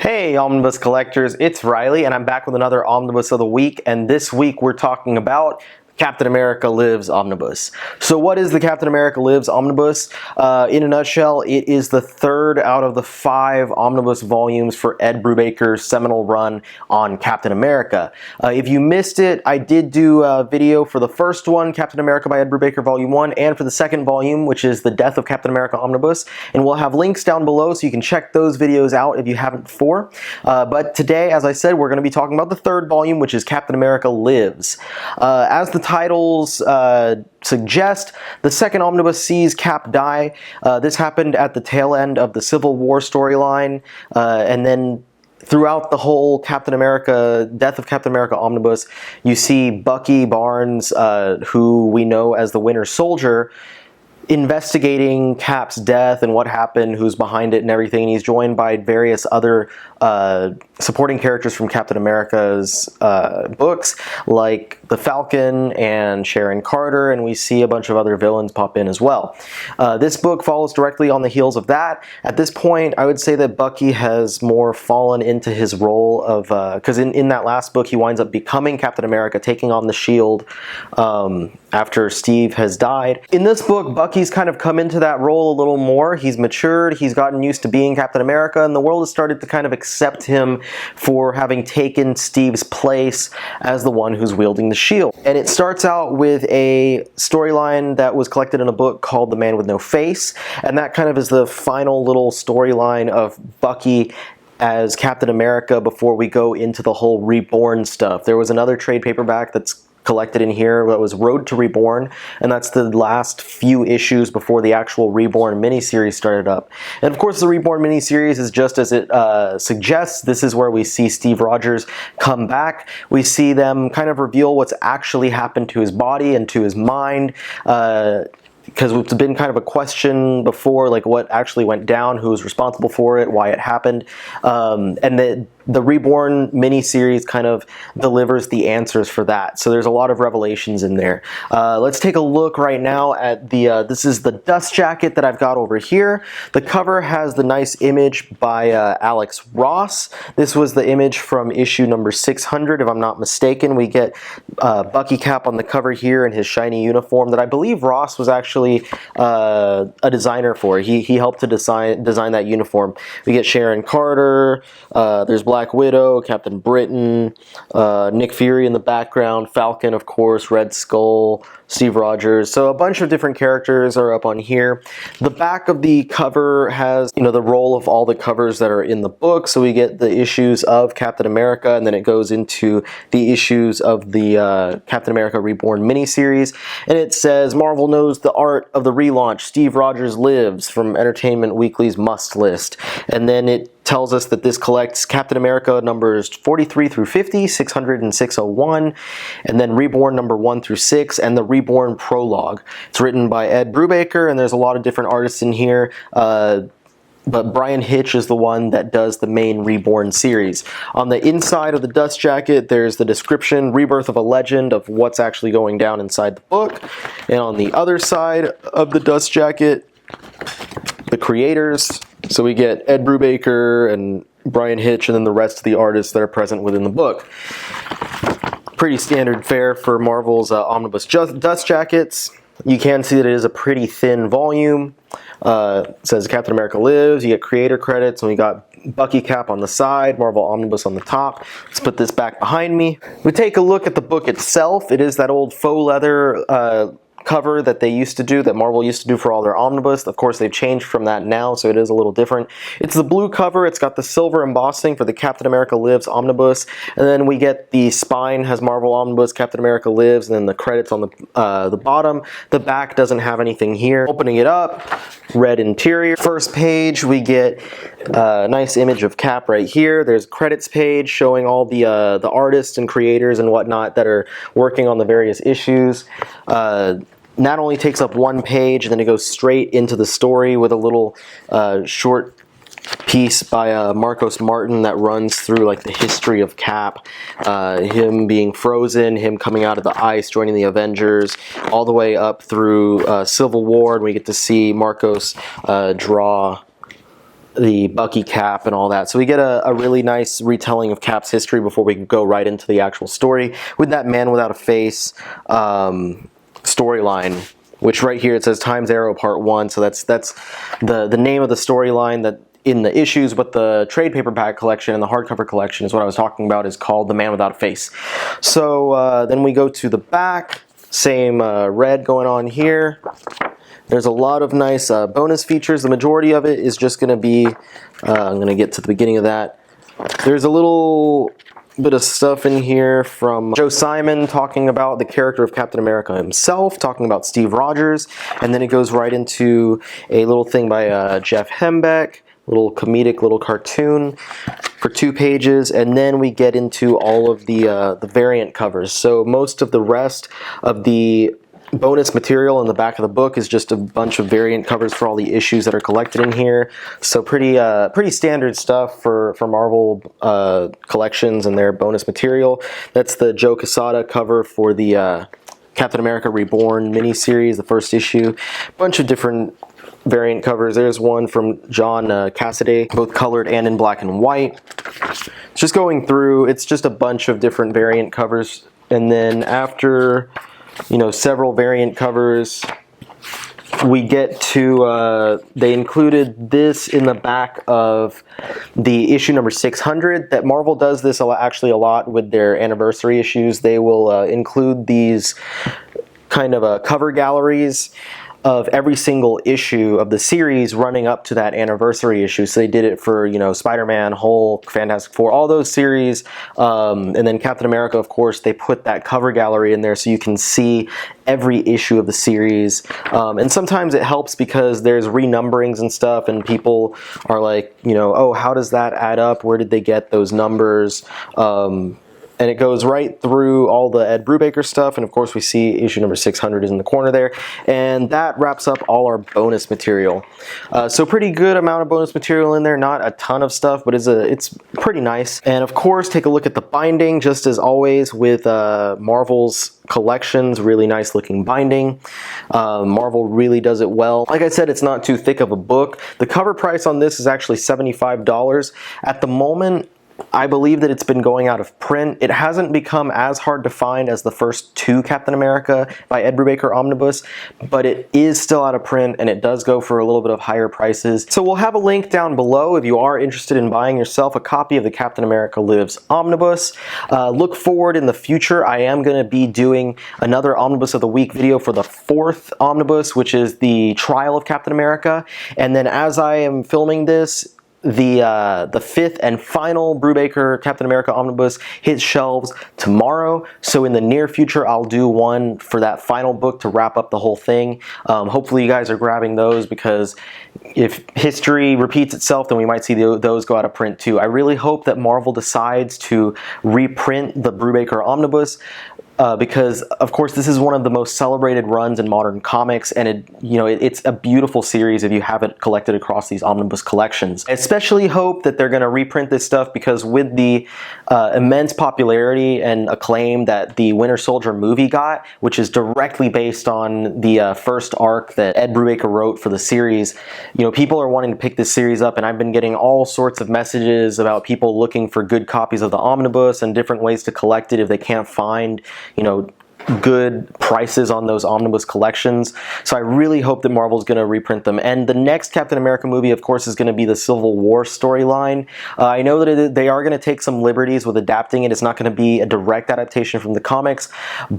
Hey Omnibus collectors, it's Riley and I'm back with another Omnibus of the week, and this week we're talking about Captain America Lives Omnibus. So what is the Captain America Lives Omnibus? In a nutshell, it is the third out of the 5 omnibus volumes for Ed Brubaker's seminal run on Captain America. If you missed it, I did do a video for the first one, Captain America by Ed Brubaker Volume 1, and for the second volume, which is the Death of Captain America Omnibus, and we'll have links down below so you can check those videos out if you haven't before. But today, as I said, we're going to be talking about the third volume, which is Captain America Lives. As the titles suggest, the second omnibus sees Cap die. This happened at the tail end of the Civil War storyline, and then throughout the whole Captain America, Death of Captain America omnibus, you see Bucky Barnes, who we know as the Winter Soldier, investigating Cap's death and what happened, who's behind it and everything. And he's joined by various other supporting characters from Captain America's books, like the Falcon and Sharon Carter, and we see a bunch of other villains pop in as well. This book follows directly on the heels of that. At this point, I would say that Bucky has more fallen into his role of, because in that last book, he winds up becoming Captain America, taking on the shield after Steve has died. In this book, Bucky's kind of come into that role a little more. He's matured, he's gotten used to being Captain America, and the world has started to kind of accept him for having taken Steve's place as the one who's wielding the shield. And it starts out with a storyline that was collected in a book called The Man with No Face, and that kind of is the final little storyline of Bucky as Captain America before we go into the whole Reborn stuff. There was another trade paperback that's collected in here that was Road to Reborn, and that's the last few issues before the actual Reborn miniseries started up. And of course, the Reborn miniseries is just as it suggests. This is where we see Steve Rogers come back. We see them kind of reveal what's actually happened to his body and to his mind, because it's been kind of a question before, like what actually went down, who was responsible for it, why it happened, and the Reborn miniseries kind of delivers the answers for that. So there's a lot of revelations in there. Let's take a look right now at the, this is the dust jacket that I've got over here. The cover has the nice image by Alex Ross. This was the image from issue number 600, if I'm not mistaken. We get Bucky Cap on the cover here in his shiny uniform that I believe Ross was actually a designer for. He helped to design that uniform. We get Sharon Carter, there's Black Widow, Captain Britain, Nick Fury in the background, Falcon, of course, Red Skull, Steve Rogers. So a bunch of different characters are up on here. The back of the cover has, you know, the roll of all the covers that are in the book. So we get the issues of Captain America, and then it goes into the issues of the Captain America Reborn miniseries. And it says, Marvel knows the art of the relaunch. Steve Rogers lives, from Entertainment Weekly's must list. And then it tells us that this collects Captain America numbers 43 through 50, 600 and 601, and then Reborn number 1 through 6, and the Reborn prologue. It's written by Ed Brubaker, and there's a lot of different artists in here, but Brian Hitch is the one that does the main Reborn series. On the inside of the dust jacket, there's the description, Rebirth of a Legend, of what's actually going down inside the book. And on the other side of the dust jacket, the creators. So we get Ed Brubaker and Brian Hitch, and then the rest of the artists that are present within the book. Pretty standard fare for Marvel's omnibus dust jackets. You can see that it is a pretty thin volume. It says Captain America Lives. You get creator credits, and we got Bucky Cap on the side, Marvel Omnibus on the top. Let's put this back behind me. We take a look at the book itself. It is that old faux leather cover that they used to do, that Marvel used to do for all their omnibus. Of course, they've changed from that now, so it is a little different. It's the blue cover. It's got the silver embossing for the Captain America Lives omnibus, and then we get the spine has Marvel Omnibus, Captain America Lives, and then the credits on the bottom. The back doesn't have anything here. Opening it up, red interior. First page, we get a nice image of Cap right here. There's a credits page showing all the artists and creators and whatnot that are working on the various issues. Not only takes up one page, and then it goes straight into the story with a little short piece by Marcos Martin that runs through like the history of Cap, him being frozen, him coming out of the ice, joining the Avengers, all the way up through Civil War, and we get to see Marcos draw the Bucky Cap and all that. So we get a really nice retelling of Cap's history before we go right into the actual story with that Man Without a Face storyline, which right here it says Time's Arrow Part 1. So that's the name of the storyline that in the issues, but the trade paperback collection and the hardcover collection is what I was talking about, is called The Man Without a Face. So then we go to the back, same red going on here. There's a lot of nice bonus features. The majority of it is just going to be, I'm going to get to the beginning of that. There's a little bit of stuff in here from Joe Simon talking about the character of Captain America himself, talking about Steve Rogers, and then it goes right into a little thing by Jeff Hembeck, little comedic little cartoon for 2 pages, and then we get into all of the variant covers. So most of the rest of the bonus material in the back of the book is just a bunch of variant covers for all the issues that are collected in here. So pretty standard stuff for Marvel collections and their bonus material. That's the Joe Quesada cover for the Captain America Reborn miniseries, the first issue. Bunch of different variant covers. There's one from John Cassaday, both colored and in black and white. Just going through, it's just a bunch of different variant covers, and then after several variant covers, we get to, they included this in the back of the issue number 600, that Marvel does this actually a lot with their anniversary issues. They will include these kind of cover galleries of every single issue of the series running up to that anniversary issue. So they did it for, Spider-Man, Hulk, Fantastic Four, all those series. And then Captain America, of course, they put that cover gallery in there so you can see every issue of the series. And sometimes it helps because there's renumberings and stuff, and people are like, oh, how does that add up? Where did they get those numbers? And it goes right through all the Ed Brubaker stuff, and of course we see issue number 600 is in the corner there, and that wraps up all our bonus material. So pretty good amount of bonus material in there, not a ton of stuff, but it's pretty nice. And of course, take a look at the binding, just as always with Marvel's collections, really nice looking binding. Marvel really does it well. Like I said, it's not too thick of a book. The cover price on this is actually $75. At the moment, I believe that it's been going out of print. It hasn't become as hard to find as the first 2 Captain America by Ed Brubaker Omnibus, but it is still out of print, and it does go for a little bit of higher prices. So we'll have a link down below if you are interested in buying yourself a copy of the Captain America Lives Omnibus. Look forward in the future. I am going to be doing another Omnibus of the Week video for the 4th Omnibus, which is the Trial of Captain America. And then as I am filming this, the 5th and final Brubaker Captain America Omnibus hits shelves tomorrow. So in the near future, I'll do one for that final book to wrap up the whole thing. Hopefully you guys are grabbing those, because if history repeats itself, then we might see those go out of print too. I really hope that Marvel decides to reprint the Brubaker Omnibus. Because of course this is one of the most celebrated runs in modern comics, and it's a beautiful series if you have it collected across these omnibus collections. I especially hope that they're going to reprint this stuff, because with the immense popularity and acclaim that the Winter Soldier movie got, which is directly based on the first arc that Ed Brubaker wrote for the series, people are wanting to pick this series up, and I've been getting all sorts of messages about people looking for good copies of the omnibus and different ways to collect it if they can't find good prices on those omnibus collections. So I really hope that Marvel's going to reprint them. And the next Captain America movie, of course, is going to be the Civil War storyline. I know that they are going to take some liberties with adapting it. It's not going to be a direct adaptation from the comics,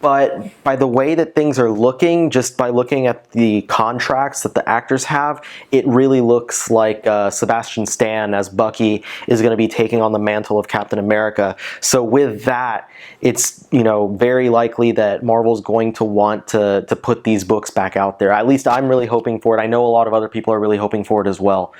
but by the way that things are looking, just by looking at the contracts that the actors have, it really looks like Sebastian Stan as Bucky is going to be taking on the mantle of Captain America. So with that, it's very likely that Marvel's going to want to put these books back out there. At least I'm really hoping for it. I know a lot of other people are really hoping for it as well.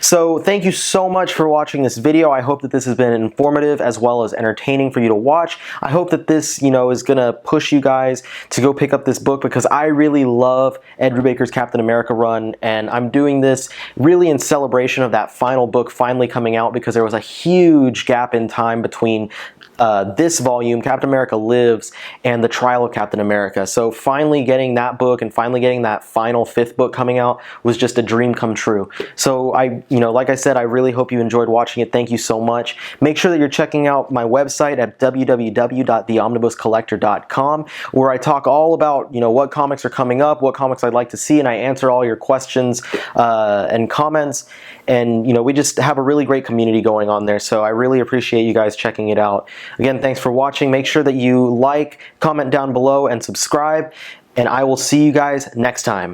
So thank you so much for watching this video. I hope that this has been informative as well as entertaining for you to watch. I hope that this, is going to push you guys to go pick up this book, because I really love Ed Brubaker's Captain America run, and I'm doing this really in celebration of that final book finally coming out, because there was a huge gap in time between this volume, Captain America Lives, and the Trial trial of Captain America. So finally getting that book and finally getting that final 5th book coming out was just a dream come true. So like I said, I really hope you enjoyed watching it. Thank you so much. Make sure that you're checking out my website at www.theomnibuscollector.com, where I talk all about, what comics are coming up, what comics I'd like to see, and I answer all your questions and comments. And we just have a really great community going on there, so I really appreciate you guys checking it out. Again, thanks for watching. Make sure that you like, comment down below, and subscribe, and I will see you guys next time.